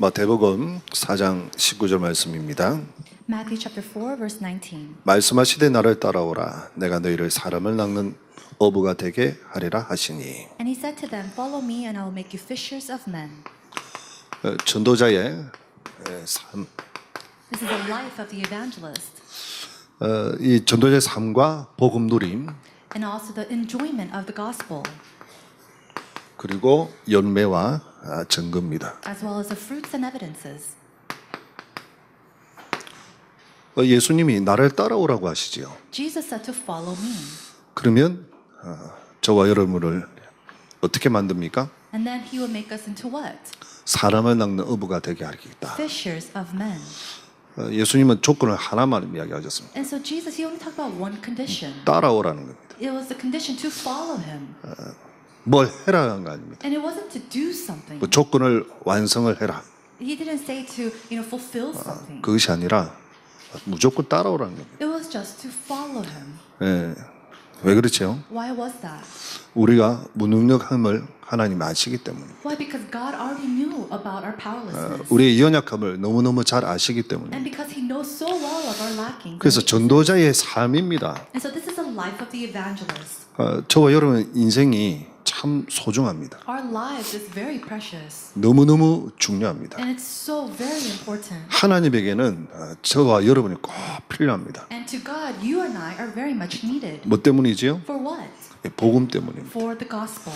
마태복음 4장 19절 말씀입니다. Matthew chapter 4 verse 19. 말씀하시되 나를 따라오라 내가 너희를 사람을 낚는 어부가 되게 하리라 하시니. And he said to them, Follow me and I will make you fishers of men. 전도자의 삶, This is the life of the evangelist 이 전도자의 삶과 복음 누림 and also the enjoyment of the gospel 그리고 열매와 증거입니다. as well as the fruits and evidences. 예수님이 나를 따라오라고 하시지요. Jesus said to follow me. 그러면 저와 여러분을 어떻게 만듭니까? And then he will make us into what? 사람을 낚는 어부가 되게 하겠다. Fishers of men. 예수님은 조건을 하나만 이야기하셨습니다. And so Jesus, he only talked about one condition. 따라오라는 겁니다. It was the condition to follow him. 뭘 해라는 거 아닙니다. And it wasn't to do something. 그 조건을 완성을 해라. He didn't say to, fulfill something. 그것이 아니라 무조건 따라오라는 겁니다. It was just to follow him. 예. 왜 그렇죠? Why was that? 우리가 무능력함을 하나님 아시기 때문입니다. Why? Because God already knew about our powerlessness. 우리의 연약함을 너무너무 잘 아시기 때문입니다. And because he knows so well of our lacking. 그래서 전도자의 삶입니다. And so this is the life of the evangelist. 저와 여러분 인생이 참 소중합니다. Our lives is very precious. 너무너무 중요합니다. And it's so very important. 하나님에게는 저와 여러분이 꼭 필요합니다. And to God, you and I are very much needed. 뭐 때문이지요? For what? 복음 때문입니다. For the gospel.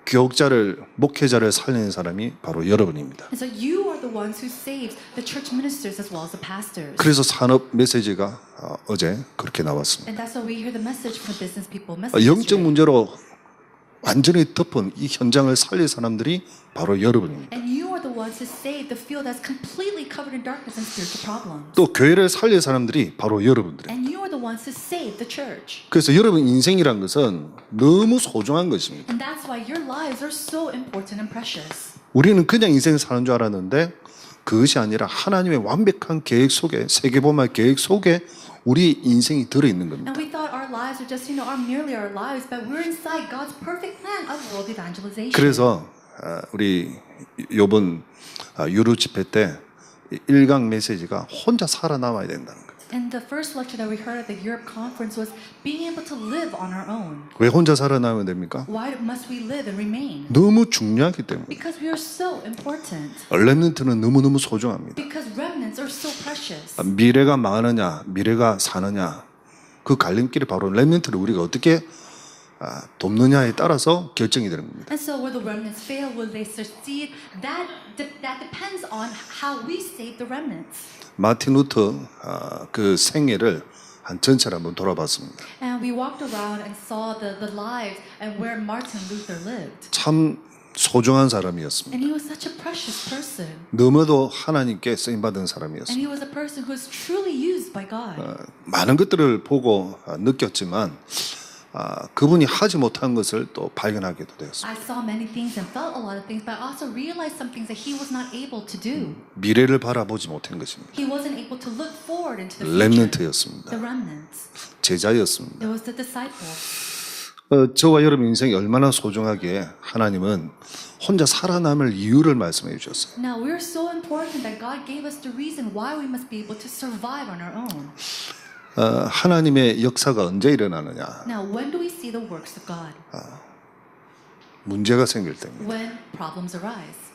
교육자를 목회자를 살리는 사람이 바로 여러분입니다. And so you are the ones who saves the church ministers as well as the pastors. 그래서 산업 메시지가 어제 그렇게 나왔습니다. And that's why we hear the message from the business people. Message 영적 문제로 완전히 덮은 이 현장을 살릴 사람들이 바로 여러분입니다. And you are the ones who save the field that's completely covered in darkness and spiritual problems. 또 교회를 살릴 사람들이 바로 여러분들이에요. And you are the ones who save the church. 그래서 여러분 인생이란 것은 너무 소중한 것입니다. And that's why your lives are so important and precious. 우리는 그냥 인생을 사는 줄 알았는데 그것이 아니라 하나님의 완벽한 계획 속에 세계복음화 계획 속에 우리 인생이 들어있는 겁니다. And we thought our lives are just, are merely our lives, but we're inside God's perfect plan of world evangelization. 그래서 우리 이번 유로 집회 때 1강 메시지가 혼자 살아남아야 된다는 거예요. And the first lecture that we heard at the Europe conference was being able to live on our own. 왜 혼자 살아남으면 됩니까? Why must we live and remain? 너무 중요하기 때문에. Because we are so important. 렘넌트는 너무너무 소중합니다. Because remnants are so precious. 미래가 망하느냐 미래가 사느냐 그 갈림길이 바로 렘넌트를 우리가 어떻게 돕느냐에 따라서 결정이 되는 겁니다. And so will the remnants fail? Will they succeed? That depends on how we save the remnants. 마틴 루터 그 생애를 한 전체를 한번 돌아봤습니다. And we walked around and saw the lives and where Martin Luther lived. 참 소중한 사람이었습니다. And he was such a precious person. 너무도 하나님께 쓰임 받은 And 사람이었습니다. he was a person who was truly used by God. 많은 것들을 보고 느꼈지만 그분이 하지 못한 것을 또 발견하게도 되었습니다. I saw many things and felt a lot of things, but I also realized some things that he was not able to do. 미래를 바라보지 못한 것입니다. He wasn't able to look forward into the future. 렘넌트였습니다. The remnants. 제자였습니다. It was the disciples. 저와 여러분 인생이 얼마나 소중하기에 하나님은 혼자 살아남을 이유를 말씀해 주셨어요. Now we're so important that God gave us the reason why we must be able to survive on our own. 하나님의 역사가 언제 일어나느냐? Now when do we see the works of God? 문제가 생길 때입니다. When problems arise.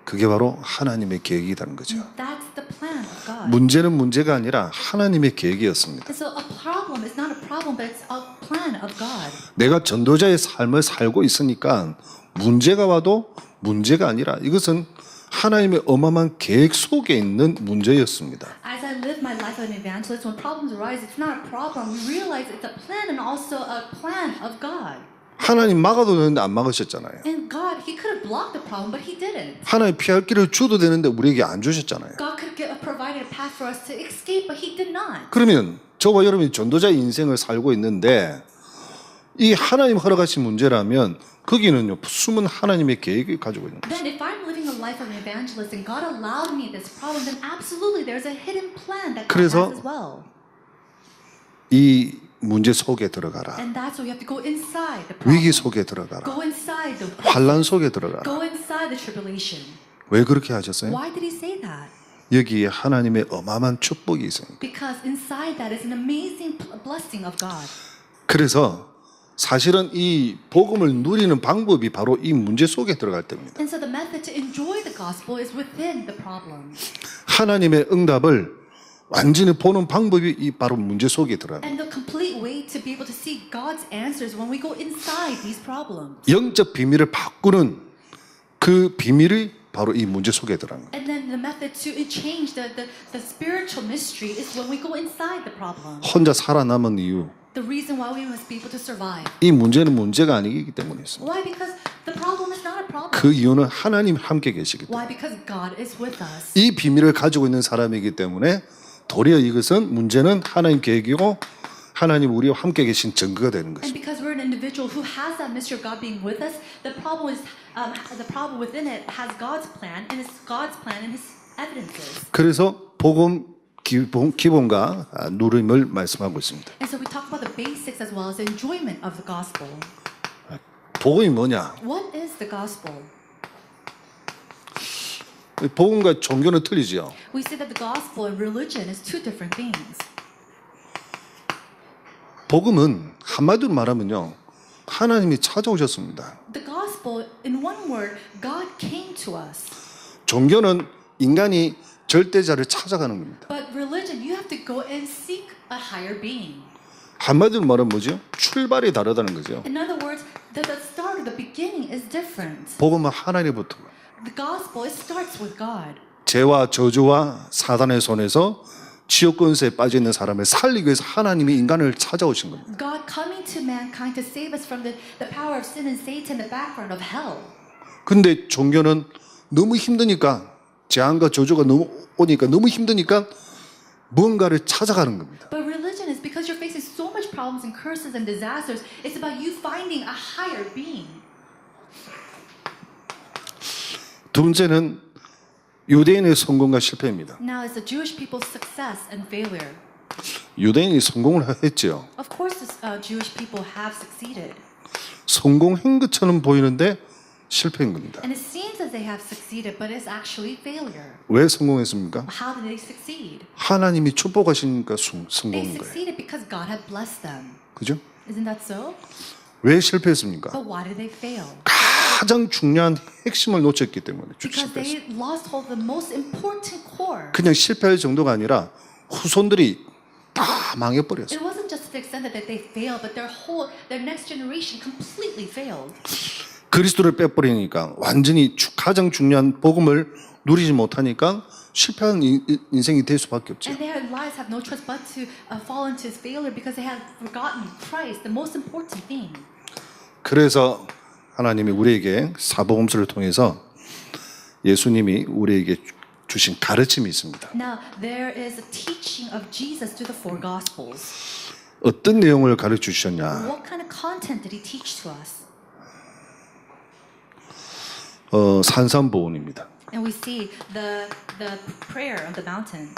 그게 바로 하나님의 계획이라는 거죠. That's the plan of God. 문제는 문제가 아니라 하나님의 계획이었습니다. And so a problem is not a problem, but it's a plan of God. 내가 전도자의 삶을 살고 있으니까 문제가 와도 문제가 아니라 이것은 하나님의 어마어마한 계획 속에 있는 문제였습니다. As I live my life as an evangelist, when problems arise, it's not a problem. We realize it's a plan and also a plan of God. 하나님 막아도 되는데 안 막으셨잖아요. And God, He could have blocked the problem, but He didn't. 하나님 피할 길을 줘도 되는데 우리에게 안 주셨잖아요. God could have provided a path for us to escape, but He did not. 그러면 저와 여러분이 전도자의 인생을 살고 있는데 이 하나님 허락하신 문제라면 거기는요 숨은 하나님의 계획을 가지고 있는 거예요. Then if I'm living a life of an evangelist and God allowed me this problem, then absolutely there's a hidden plan that God 그래서 has as well. 이 문제 속에 들어가라. And that's why you have to go inside the problem. 위기 속에 들어가라. Go inside the 환란 속에 들어가라. Go inside the tribulation. 왜 그렇게 하셨어요? Why did he say that? 여기에 하나님의 어마어마한 축복이 있으니까. Because inside that is an amazing blessing of God. 그래서 사실은 이 복음을 누리는 방법이 바로 이 문제 속에 들어갈 때입니다. And so the method to enjoy the gospel is within the problem. 하나님의 응답을 완전히 보는 방법이 이 바로 문제 속에 들어갑니다. And the complete way to be able to see God's answers when we go inside these problems. 영적 비밀을 바꾸는 그 비밀이 바로 이 문제 속에 들어갑니다. And then the method to change the spiritual mystery is when we go inside the problem. 혼자 살아남은 이유, The reason why we must be able to survive. 이 문제는 문제가 아니기 때문에 있습니다. Why? Because the problem is not a problem. 그 이유는 하나님 함께 계시기 때문에. Why? Because God is with us. 이 비밀을 가지고 있는 사람이기 때문에 도리어 이것은 문제는 하나님 계획이고 하나님 우리와 함께 계신 증거가 되는 And 것입니다. because we're an individual who has that mystery of God being with us, the problem within it has God's plan, and it's God's plan and His evidences. 그래서 복음 기본과 누림을 말씀하고 있습니다. And so we talk about the basics as well as the enjoyment of the gospel. 복음이 뭐냐? What is the gospel? 복음과 종교는 틀리지요. We say that the gospel and religion is two different things. 복음은 한마디로 말하면요, 하나님이 찾아오셨습니다. The gospel, in one word, God came to us. 종교는 인간이 절대자를 찾아가는 겁니다. But religion, you have to go and seek a higher being. 한마디로 말하면 뭐죠? 출발이 다르다는 거죠. In other words, the start, the beginning is different. 복음은 하나님부터 The gospel, it starts with God. 죄와 저주와 사단의 손에서 지옥 권세에 빠져 있는 사람을 살리기 위해서 하나님이 인간을 찾아오신 겁니다. God coming to mankind to save us from the power of sin and Satan, the background of hell. 근데 종교는 너무 힘드니까 재앙과 저주가 너무 오니까 너무 힘드니까 무언가를 찾아가는 겁니다. But religion is because you're facing so much problems and curses and disasters. It's about you finding a higher being. 두 번째는 유대인의 성공과 실패입니다. Now, it's the Jewish people's success and failure. 유대인이 성공을 했죠. Of course, the Jewish people have succeeded. 성공한 것처럼 보이는데 실패인 겁니다. And it seems as they have succeeded, but it's actually failure. 왜 성공했습니까? How did they succeed? 하나님이 축복하시니까 They 성공한 거예요. succeeded because God had blessed them. 그죠? Isn't that so? 왜 실패했습니까? But why did they fail? 가장 중요한 핵심을 놓쳤기 때문에 Because 실패했어요. they lost hold of the most important core. 그냥 실패할 정도가 아니라 후손들이 다 망해버렸어요. It wasn't just to the extent that they failed, but their next generation completely failed. 그리스도를 빼버리니까 완전히 가장 중요한 복음을 누리지 못하니까 실패한 인생이 될 수밖에 없죠. And their lives have no choice but to fall into failure because they have forgotten Christ, the most important thing. 그래서 하나님이 우리에게 사복음서를 통해서 예수님이 우리에게 주신 가르침이 있습니다. Now, there is a teaching of Jesus through the four Gospels. 어떤 내용을 가르쳐 주셨냐? What kind of content did he teach to us? 산산보훈입니다. And we see the prayer on the mountain.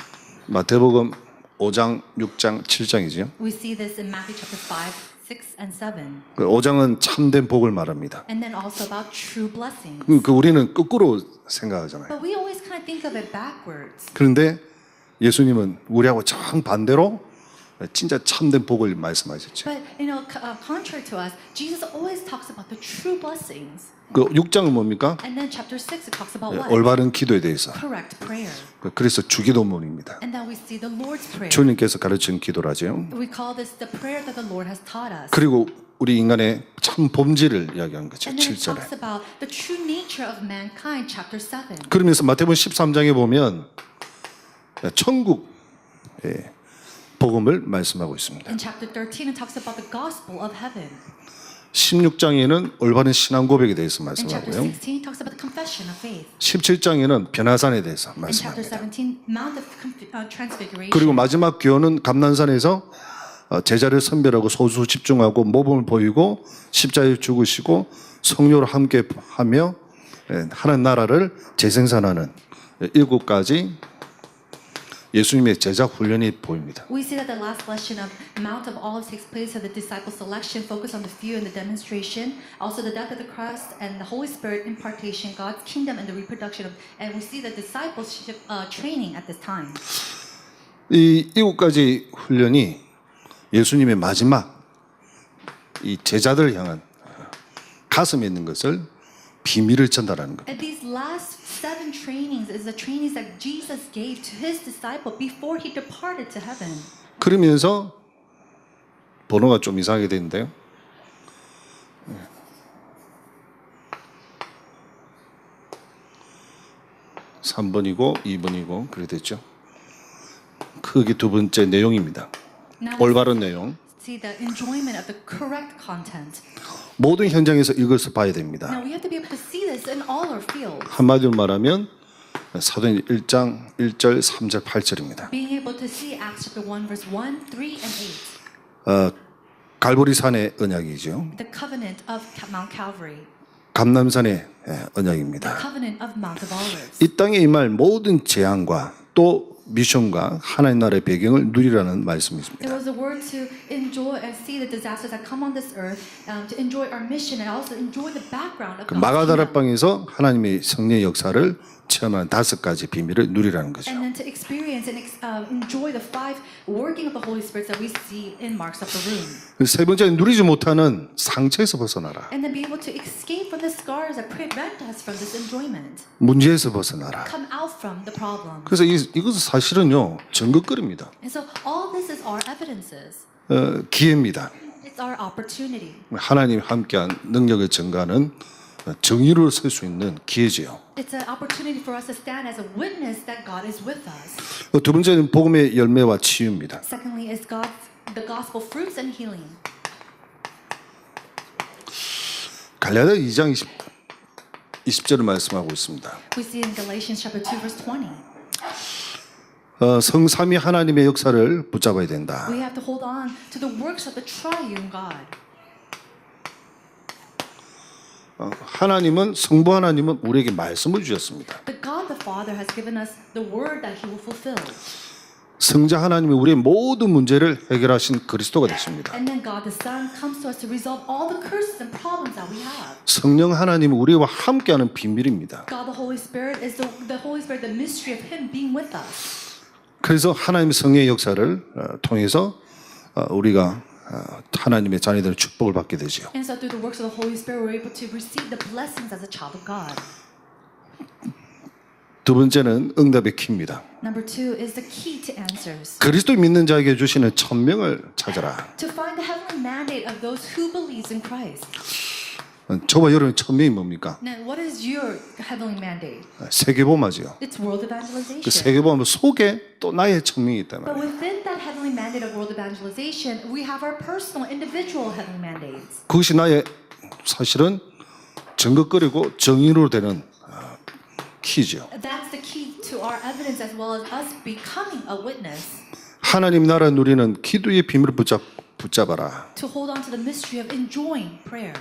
마태복음 5장, 6장, 7장이지요. We see this in Matthew chapter 5, 6, and 7. 5장은 참된 복을 말합니다. And then also about true blessings. 우리는 거꾸로 생각하잖아요. But we always kind of think of it backwards. 그런데 예수님은 우리하고 정반대로 진짜 참된 복을 말씀하셨죠. But contrary to us, Jesus always talks about the true blessings. 그 6장은 뭡니까? And then chapter 6, it talks about what? 올바른 기도에 대해서. Correct prayer. 그래서 주기도문입니다. And then we see the Lord's prayer. 주님께서 가르친 기도라죠. We call this the prayer that the Lord has taught us. 그리고 우리 인간의 참 본질을 이야기한 거죠. And then it 7절에. talks about the true nature of mankind, chapter 7. 그러면서 마태복음 13장에 보면 천국의 복음을 말씀하고 있습니다. In chapter 13, it talks about the gospel of heaven. 16장에는 올바른 신앙 고백에 대해서 In chapter 말씀하고요. 16, it talks about the confession of faith. 17장에는 변화산에 대해서 In chapter 말씀합니다. 17, Mount of Transfiguration. 그리고 마지막 교훈은 감난산에서 제자를 선별하고 소수 집중하고 모범을 보이고 십자가에 죽으시고 성령으로 함께 하며 하나님 나라를 재생산하는 7가지 예수님의 제자 훈련이 보입니다. We see that the last lesson of Mount of Olives takes place of the disciple selection, focus on the few and the demonstration, also the death of the Christ and the Holy Spirit impartation, God's kingdom and the reproduction of, and we see the discipleship training at this time. 이 7가지 훈련이 예수님의 마지막 이 제자들을 향한 가슴에 있는 것을 비밀을 전달하는 겁니다. And these last 7 trainings is the trainings that Jesus gave to his disciple before he departed to heaven. 그러면서 번호가 좀 이상하게 되는데요. 3번이고 2번이고 그래 됐죠. 그게 두 번째 내용입니다. Now 올바른 내용. see the enjoyment of the correct content. 모든 현장에서 이것을 봐야 됩니다. Now we have to be able to see this in all our fields. 한마디로 말하면 사도행 1장 1절 3절 8절입니다. Being able to see Acts chapter 1 verse 1, 3 and 8. 갈보리산의 언약이죠. The covenant of Mount Calvary. 감람산의 The 언약입니다. covenant of Mount of Olives. 이 땅에 임할 모든 재앙과 또 미션과 하나님 나라의 배경을 누리라는 말씀입니다. It was a word to enjoy and see the disasters that come on this earth, to enjoy our mission and also enjoy the background of 그 God's kingdom. 마가다락방에서 하나님의 성령의 역사를 체험한 5가지 비밀을 누리라는 거죠. And then to experience and enjoy the 5 working of the Holy Spirit that we see in Mark's upper room. 세 번째는 누리지 못하는 상처에서 벗어나라. And then be able to escape from the scars that prevent us from this enjoyment. 문제에서 벗어나라. Come out from the problem. 그래서 이것은 사실은요 증거거리입니다. And so all this is our evidences. 기회입니다. It's our opportunity. 하나님 함께한 능력을 증가하는 정의로 설 수 있는 기회지요. It's an opportunity for us to stand as a witness that God is with us. 두 번째는 복음의 열매와 치유입니다. Secondly is the gospel fruits and healing. 갈라디아 2장 20절을 말씀하고 있습니다. We see in Galatians chapter 2 verse 20. 성삼위 하나님의 역사를 붙잡아야 된다. We have to hold on to the works of the triune God. 하나님은 성부 하나님은 우리에게 말씀을 주셨습니다. The God the Father has given us the word that He will fulfill. 성자 하나님이 우리의 모든 문제를 해결하신 그리스도가 되십니다. And then God the Son comes to us to resolve all the curses and problems that we have. 성령 하나님은 우리와 함께하는 비밀입니다. God the Holy Spirit is the Holy Spirit, the mystery of Him being with us. 그래서 하나님의 성령의 역사를 통해서 우리가 하나님의 자녀들의 축복을 받게 되죠. And so through the works of the Holy Spirit, we're able to receive the blessings as a child of God. 두 번째는 응답의 키입니다. Number 2 is the key to answers. 그리스도 믿는 자에게 주시는 천명을 찾아라. To find the heavenly mandate of those who believes in Christ. 저와 여러분의 천명이 뭡니까? Now, what is your heavenly mandate? 세계보마죠. It's world 그 evangelization. 세계보마 속에 또 나의 천명이 있단 But 말이에요. within that heavenly mandate of world evangelization, we have our personal, individual heavenly mandates. 그것이 나의 사실은 증거거리고 정의로 되는 키죠. That's the key to our evidence as well as us becoming a witness. 하나님 나라 누리는 기도의 비밀을 붙잡아라. To hold on to the mystery of enjoying prayer.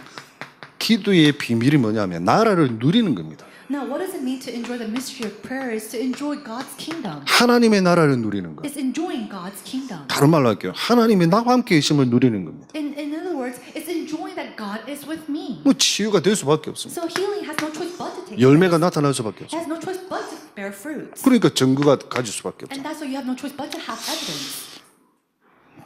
기도의 비밀이 뭐냐면 나라를 누리는 겁니다. Now, what does it mean to enjoy the mystery of prayer? Is to enjoy God's kingdom. 하나님의 나라를 누리는 것. It's enjoying God's kingdom. 다른 말로 할게요. 하나님이 나와 함께 계심을 누리는 겁니다. In other words, it's enjoying that God is with me. 뭐 치유가 될 수밖에 없습니다. So healing has no choice but to take 열매가 place. 나타날 수밖에 It 없습니다. has no choice but to bear fruits. 그러니까 증거가 가질 수밖에 없습니다. And that's why you have no choice but to have evidence.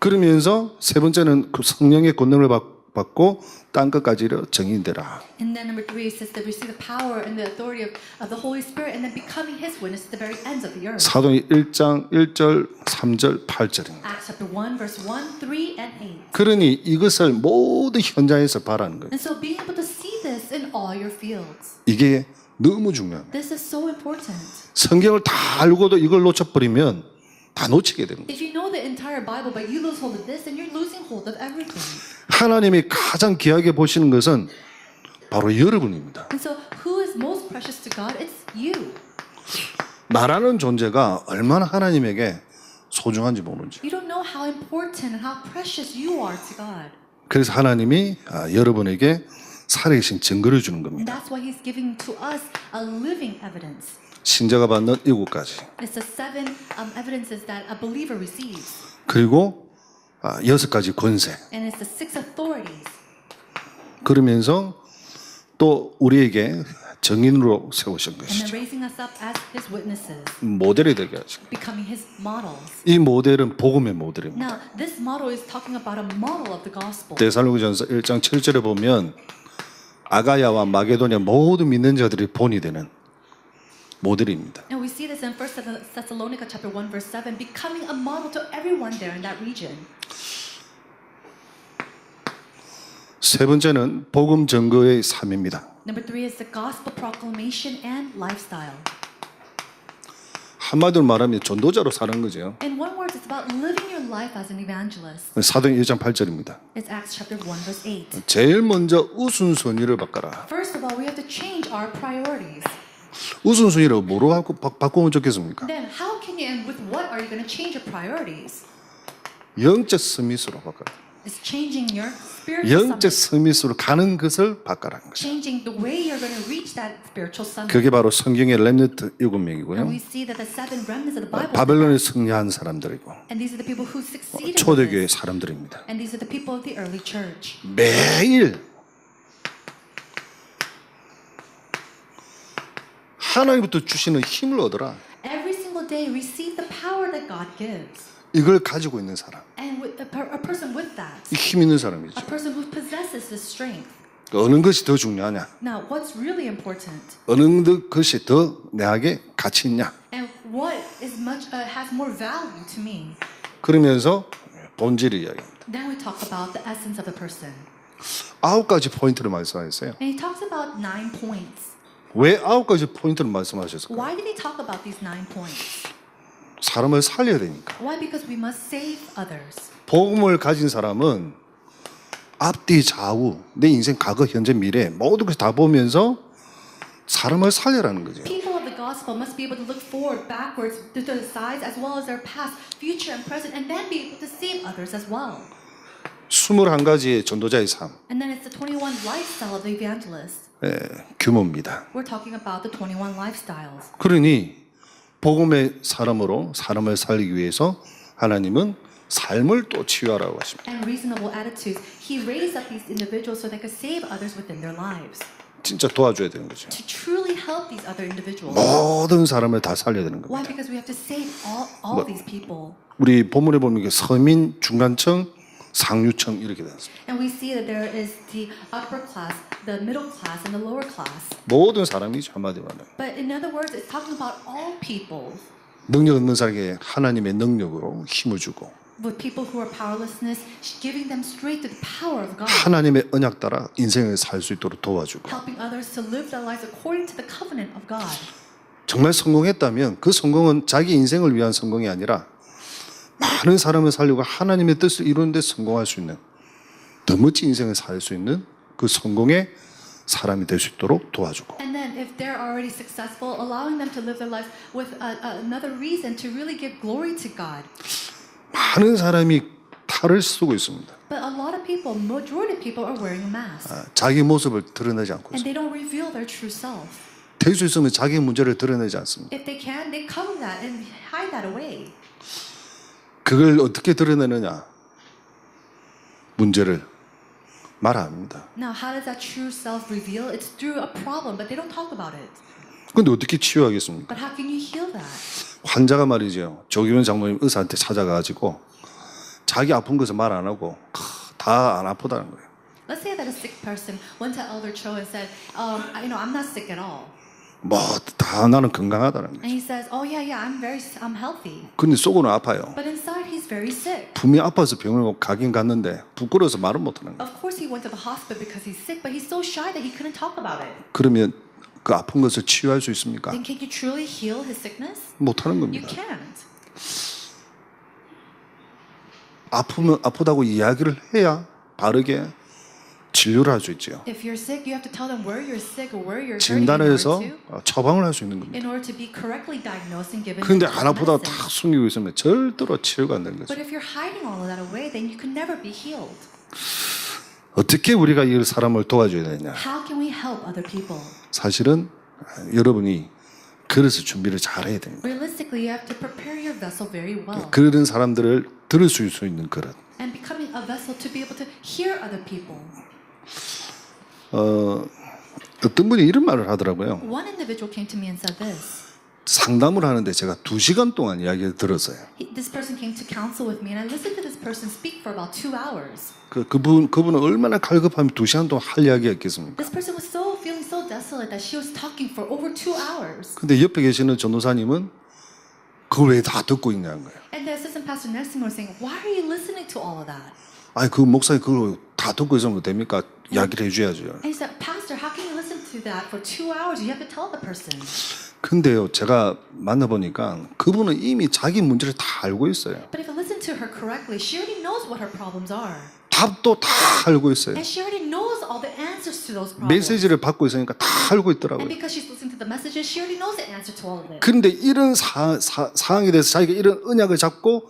그러면서 세 번째는 그 성령의 권능을 받고 땅 끝까지 정인되라. And then number 3 says that receive the power and the authority of the Holy Spirit and then becoming His witness to the very ends of the earth. 사도행 1장 1절 3절 8절입니다. Acts chapter 1 verse 1, 3 and 8. 그러니 이것을 모든 현장에서 바라는 거예요. And so being able to see this in all your fields. 이게 너무 중요합니다. This is so important. 성경을 다 알고도 이걸 놓쳐버리면 다 놓치게 됩니다. If you know the entire Bible but you lose hold of this, then you're losing hold of everything. 하나님이 가장 귀하게 보시는 것은 바로 여러분입니다. And so who is most precious to God? It's you. 나라는 존재가 얼마나 하나님에게 소중한지 모르죠. You don't know how important and how precious you are to God. 그래서 하나님이 여러분에게 살아계신 증거를 주는 And 겁니다. that's why He's giving to us a living evidence. 신자가 받는 7가지. It's the 7 evidences that a believer receives. 그리고 6가지 권세. And it's the 6 authorities. 그러면서 또 우리에게 정인으로 세우신 And 것이죠. then raising us up as his witnesses, 모델이 되게 하신 거예요. becoming his models. 이 모델은 복음의 모델입니다. Now, this model is talking about a model of the gospel. 데살로니가전서 1장 7절에 보면 아가야와 마게도냐 모든 믿는 자들이 본이 되는 모델입니다. And we see this in 1 Thessalonica chapter 1 verse 7, becoming a model to everyone there in that region. 세 번째는 복음 증거의 삶입니다. Number 3 is the gospel proclamation and lifestyle. 한마디로 말하면 전도자로 사는 거죠. In one word, it's about living your life as an evangelist. 사도행 1장 8절입니다. It's Acts chapter 1 verse 8. 제일 먼저 우선순위를 바꿔라. First of all, we have to change our priorities. 우선순위를 뭐로 바꾸면 좋겠습니까? Then how can you, and with what are you going to change your priorities? 영적 서밋으로 바꿔라. It's changing your spiritual 영적 summit. 서밋으로 가는 것을 바꿔라는 거죠. Changing the way you're going to reach that spiritual summit. 그게 바로 성경의 렘넌트 7명이고요. And we see that the 7 remnants of the Bible, 바벨론에 승리한 사람들이고 and these are the people who succeeded with 초대교회 this. 사람들입니다. And these are the people of the early church. 매일 하나님부터 주시는 힘을 얻어라. Every single day receive the power that God gives. 이걸 가지고 있는 사람, And with a person with that, 이 힘 있는 사람이죠. a person who possesses this strength. 어느 것이 더 중요하냐? Now, what's really important? 어느 것이 더 내게 가치 있냐? And what is has more value to me? 그러면서 본질을 이야기합니다. Then we talk about the essence of a person. 9가지 포인트를 말씀하셨어요. And he talks about 9 points. 왜 9가지 포인트를 말씀하셨을까요? Why did he talk about these 9 points? 사람을 살려야 되니까. Why? Because we must save others. 복음을 가진 사람은 앞뒤 좌우 내 인생 과거 현재 미래 모든 것을 다 보면서 사람을 살려라는 거죠. People of the gospel must be able to look forward, backwards, to the sides, as well as their past, future, and present, and then be able to save others as well. 21가지의 전도자의 삶 And then it's the 21 lifestyle of the evangelist. 규모입니다. We're talking about the 21 lifestyles. 그러니 복음의 사람으로 사람을 살리기 위해서 하나님은 삶을 또 치유하라고 하십니다. And reasonable attitudes. He raised up these individuals so they could save others within their lives. 진짜 도와줘야 되는 거죠. To truly help these other individuals. 모든 사람을 다 살려야 되는 Why? 겁니다. Because we have to save all these people. 우리 본문에 보면 이게 서민, 중간층, 상류층 이렇게 되어 있습니다. And we see that there is the upper class, the middle class, and the lower class. 모든 사람이죠 한마디로 말하면. But in other words, it's talking about all people. 능력 없는 사람에게 하나님의 능력으로 힘을 주고 With people who are powerlessness, giving them straight to the power of God. 하나님의 언약 따라 인생을 살 수 있도록 도와주고 Helping others to live their lives according to the covenant of God. 정말 성공했다면 그 성공은 자기 인생을 위한 성공이 아니라 많은 사람을 살리고 하나님의 뜻을 이루는 데 성공할 수 있는 더 멋진 인생을 살 수 있는 그 성공의 사람이 될 수 있도록 도와주고 And then if they're already successful, allowing them to live their lives with another reason to really give glory to God. 많은 사람이 탈을 쓰고 있습니다. But a lot of people, majority of people are wearing a mask. 자기 모습을 드러내지 않고 And 있습니다. they don't reveal their true self. 될 수 있으면 자기 문제를 드러내지 않습니다. If they can, they cover that and hide that away. 그걸 어떻게 드러내느냐? 문제를 말 안 합니다. Now, how does that true self reveal? It's through a problem, but they don't talk about it. 근데 어떻게 치유하겠습니까? But how can you heal that? 환자가 말이죠. 조기현 장모님 의사한테 찾아가가지고 자기 아픈 것을 말 안 하고 다 안 아프다는 거예요. Let's say that a sick person went to Elder Cho and said, I'm not sick at all. 뭐 다 나는 건강하다는 거예요. And he says, oh yeah, I'm healthy. 근데 속으로는 아파요. But inside he's very sick. 분명히 아파서 병원에 가긴 갔는데 부끄러워서 말은 못하는 거예요. Of course he went to the hospital because he's sick, but he's so shy that he couldn't talk about it. 그러면 그 아픈 것을 치유할 수 있습니까? Then can you truly heal his sickness? 못하는 You 겁니다. can't. 아프면 아프다고 이야기를 해야 바르게 진료를 할 수 있죠. If you're sick, you have to tell them where you're sick or where you're hurting 진단을 해서 in order 처방을 할 수 있는 겁니다. to be correctly diagnosed and given. 그런데 the 안 아프다고 medicine. 다 숨기고 있으면 절대로 치료가 안 되는 거죠. But if you're hiding all of that away, then you can never be healed. 어떻게 우리가 이 사람을 도와줘야 되냐? How can we help other people? 사실은 여러분이 그래서 준비를 잘해야 됩니다. Realistically, you have to prepare your vessel very well. 그런 사람들을 들을 수 있는 그릇. And becoming a vessel to be able to hear other people. 어떤 분이 이런 말을 하더라고요. One individual came to me and said this. 상담을 하는데 제가 2시간 동안 이야기를 들었어요. This person came to counsel with me, and I listened to this person speak for about 2 hours. 그분은 얼마나 갈급하면 2시간 동안 할 이야기가 있겠습니까? This person was feeling so desolate that she was talking for over 2 hours. 근데 옆에 계시는 전도사님은 그걸 왜 다 듣고 있냐는 거예요. And the assistant pastor next to me was saying, "Why are you listening to all of that?" 아니 그 목사님 그걸 다 듣고 있으면 됩니까? 이야기를 해줘야죠. And he said, "Pastor, how can you listen to that for 2 hours? You have to tell the person." 근데요, 제가 만나보니까 그분은 이미 자기 문제를 다 알고 있어요. But if I listen to her correctly, she already knows what her problems are. 답도 다 알고 있어요. And she already knows all the answers to those problems. 메시지를 받고 있으니까 다 알고 And 있더라고요. because she's listening to the messages, she already knows the answer to all of it. 그런데 이런 상황에 대해서 자기가 이런 언약을 잡고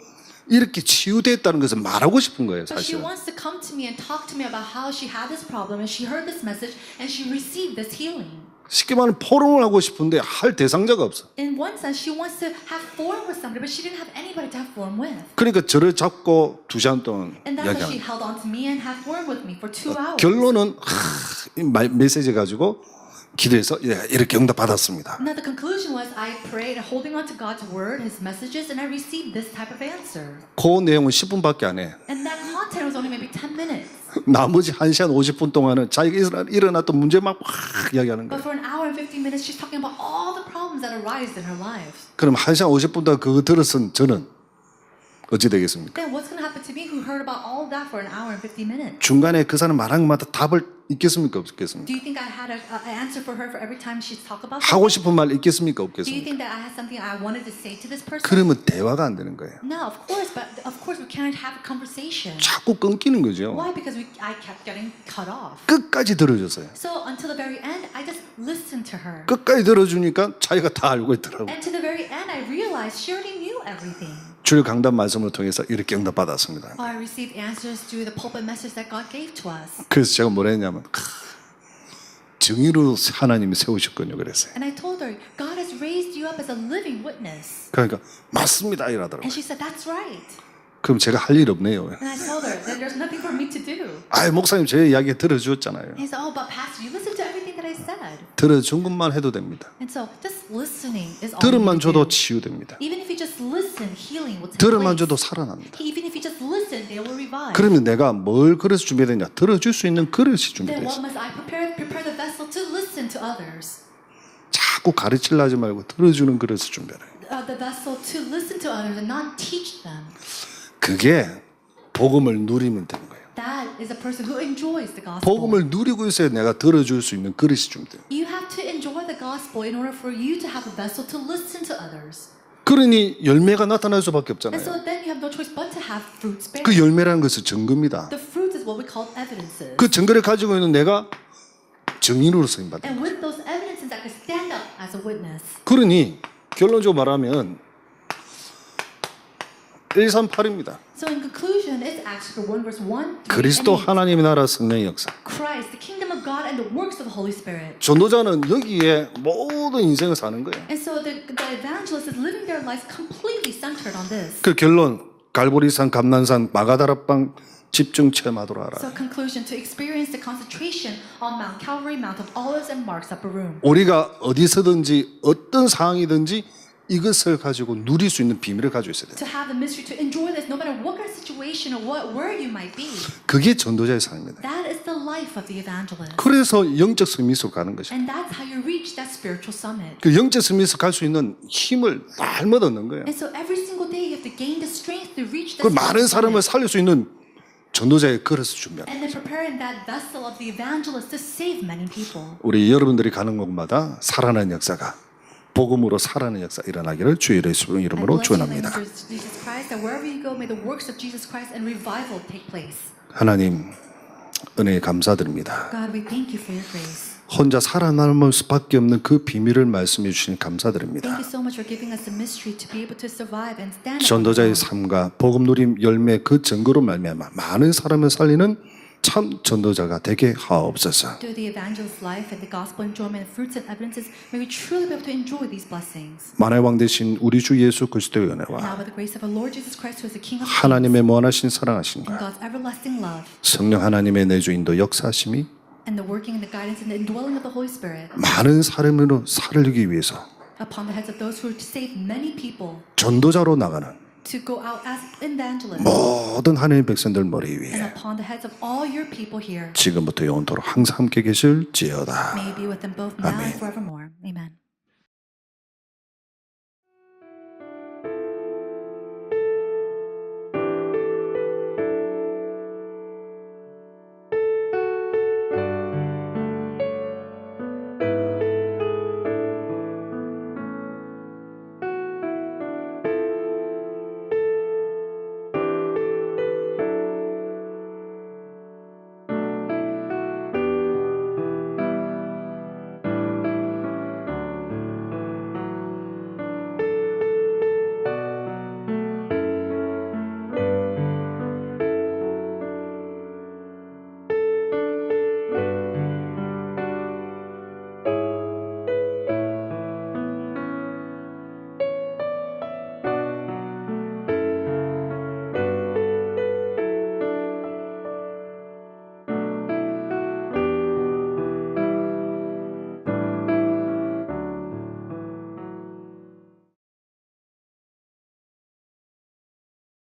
이렇게 치유됐다는 것을 말하고 싶은 거예요, But she 사실은. wants to come to me and talk to me about how she had this problem and she heard this message and she received this healing. 쉽게 말하면 포럼을 하고 싶은데 할 대상자가 없어. In one sense, she wants to have forum with somebody, but she didn't have anybody to have forum with. 그러니까 저를 잡고 2시간 동안 And that's why she 이야기합니다. held on to me and had forum with me for 2 hours. 결론은 이 메시지 가지고 기도해서 이렇게 응답 받았습니다. Now the conclusion was I prayed, holding on to God's word, His messages, and I received this type of answer. 그 내용은 10분밖에 안 해. And that content was only maybe 10 minutes. 나머지 1시간 50분 동안은 자기가 일어났던 문제만 확 이야기하는 But 거예요. for an hour and 50 minutes, she's talking about all the problems that arise in her lives. 그럼 1시간 50분 동안 그거 들었은 저는 어찌 되겠습니까? Then what's going to happen to me who heard about all of that for an hour and 50 minutes? 중간에 그 사람 말한 것마다 답을 있겠습니까? 없겠습니까? Do you think I had an answer for her for every time she's talked about 하고 something? 싶은 말 있겠습니까? Do you 없겠습니까? think that I had something I wanted to say to this person? 그러면 대화가 안 되는 거예요. No, of course, but of course we can't have a conversation. 자꾸 끊기는 거죠. Why? Because I kept getting cut off. 끝까지 들어줬어요. So until the very end, I just listened to her. 끝까지 들어주니까 자기가 다 알고 있더라고요. And to the very end, I realized she already knew everything. 주일 강단 말씀을 통해서 이렇게 응답 받았습니다. I received answers through the pulpit message that God gave to us. 그래서 제가 뭐라 했냐면 정의로 하나님이 세우셨군요 그랬어요. And I told her, God has raised you up as a living witness. 그러니까 맞습니다 이러더라고요. And she said, that's right. 그럼 제가 할 일 없네요. And I told her that there's nothing for me to do. 아 목사님 제 이야기 들어주었잖아요. And he said, oh, but pastor, you listened to everything that I said. 들어준 것만 해도 됩니다. And so just listening is all you 들음만 need to 줘도 do. 치유됩니다. Even if you just listen, healing will take 들음만 place. 줘도 살아납니다. Even if you just listen, they will revive. 그러면 내가 뭘 그릇 준비되냐? 들어줄 수 있는 그릇이 Then 준비되어 what 있어요. must I prepare? Prepare the vessel to listen to others. 자꾸 가르치려 하지 말고 들어주는 그릇을 준비하라. The vessel to listen to others and not teach them. 그게 복음을 누리면 되는 거예요. That is a person who enjoys the gospel. 복음을 누리고 있어야 내가 들어줄 수 있는 그릇이 준비돼요. You have to enjoy the gospel in order for you to have a vessel to listen to others. 그러니 열매가 나타날 수밖에 And so 없잖아요. then you have no choice but to have fruits bear. 그 열매라는 것은 증거입니다. The fruit is what we call evidences. 그 증거를 가지고 있는 내가 증인으로 쓰임받아요. And with those evidences, I can stand up as a witness. 그러니 결론적으로 말하면 138입니다. So in conclusion, it's Acts 1 verse 1 to 그리스도 8. 하나님의 나라 성령의 역사. Christ, the kingdom of God and the works of the Holy Spirit. 전도자는 여기에 모든 인생을 사는 거예요. And so the evangelist is living their lives completely centered on this. 그 결론 갈보리산, 감난산, 마가다락방 집중 체험하도록 하라. So conclusion, to experience the concentration on Mount Calvary, Mount of Olives, and Mark's upper room. 우리가 어디서든지 어떤 상황이든지 이것을 가지고 누릴 수 있는 비밀을 가지고 있어야 돼요. To have the mystery, to enjoy this, no matter what kind of situation or where you might be. 그게 전도자의 삶입니다. That is the life of the evangelist. 그래서 영적 승리로 가는 것이죠. And that's how you reach that spiritual summit. 그 영적 승리에서 갈 수 있는 힘을 날마다 얻는 거예요. And so every single day you have to gain the strength to reach 그 that 많은 사람을 summit. 살릴 수 있는 전도자의 그릇을 준비합니다. And then preparing that vessel of the evangelist to save many people. 우리 여러분들이 가는 곳마다 살아나는 역사가 복음으로 살아나는 역사 일어나기를 주의 예수 I 이름으로 bless you in the name 축원합니다. of Jesus Christ, that wherever you go, may the works of Jesus Christ and revival take place. 하나님 은혜에 감사드립니다. God, we thank you for your grace. 혼자 살아남을 수밖에 없는 그 비밀을 말씀해 주시니 Thank 감사드립니다. you so much for giving us the mystery to be able to survive and stand up. 전도자의 삶과 복음 누림 열매 그 증거로 말미암아 많은 사람을 살리는 참 전도자가 되게 하옵소서. Through the evangelist's life and the gospel enjoyment and fruits and evidences, may we truly be able to enjoy these blessings. 만왕의 왕 되신 우리 주 예수 그리스도의 은혜와 Now, by the grace of our Lord Jesus Christ, who is the King of Kings, 하나님의 무한하신 and 사랑하심과 God's everlasting love, 성령 하나님의 내주 인도 역사하심이 and the working and the guidance and the indwelling of the Holy Spirit 많은 사람으로 살리기 위해서 upon the heads of those who are to save many people, 전도자로 나가는 to go out as evangelists, 모든 하나님의 백성들 머리 and 위에 upon the heads of all your people here. 지금부터 영원토록 항상 함께 계실지어다. May you be with them both now Amen. and forevermore. Amen.